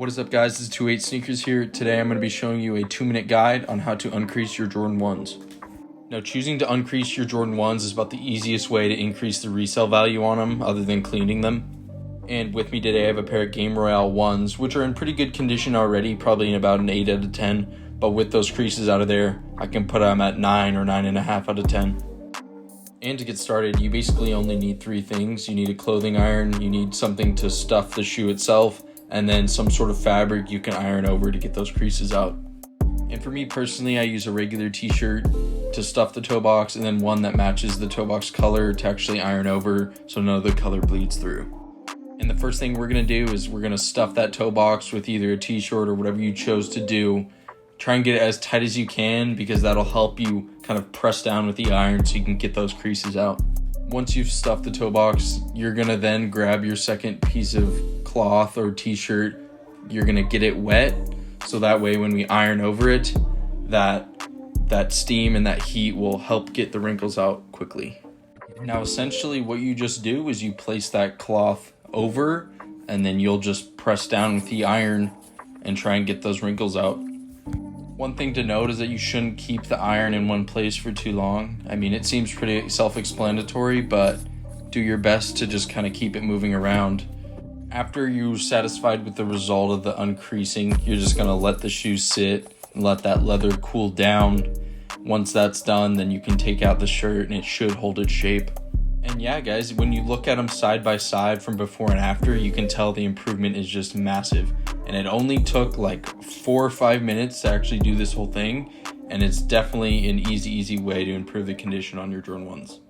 What is up, guys? This is 28 Sneakers here. Today I'm going to be showing you a 2-minute guide on how to uncrease your Jordan 1s. Now, choosing to uncrease your Jordan 1s is about the easiest way to increase the resale value on them other than cleaning them. And with me today I have a pair of Game Royale 1s, which are in pretty good condition already, probably in about an 8 out of 10. But with those creases out of there, I can put them at 9 or 9.5 out of 10. And to get started, you basically only need 3 things. You need a clothing iron, you need something to stuff the shoe itself, and then some sort of fabric you can iron over to get those creases out. And for me personally, I use a regular t-shirt to stuff the toe box, and then one that matches the toe box color to actually iron over so none of the color bleeds through. And the first thing we're going to do is we're going to stuff that toe box with either a t-shirt or whatever you chose to do. Try and get it as tight as you can, because that'll help you kind of press down with the iron so you can get those creases out. Once you've stuffed the toe box, you're going to then grab your second piece of cloth or t-shirt. You're going to get it wet, so that way when we iron over it, that steam and that heat will help get the wrinkles out quickly. Now essentially what you just do is you place that cloth over, and then you'll just press down with the iron and try and get those wrinkles out. One thing to note is that you shouldn't keep the iron in one place for too long. I mean, it seems pretty self-explanatory, but do your best to just kind of keep it moving around. After you're satisfied with the result of the uncreasing, you're just going to let the shoe sit and let that leather cool down. Once that's done, then you can take out the shirt and it should hold its shape. And yeah, guys, when you look at them side by side from before and after, you can tell the improvement is just massive. And it only took like 4 or 5 minutes to actually do this whole thing. And it's definitely an easy way to improve the condition on your Jordan 1s.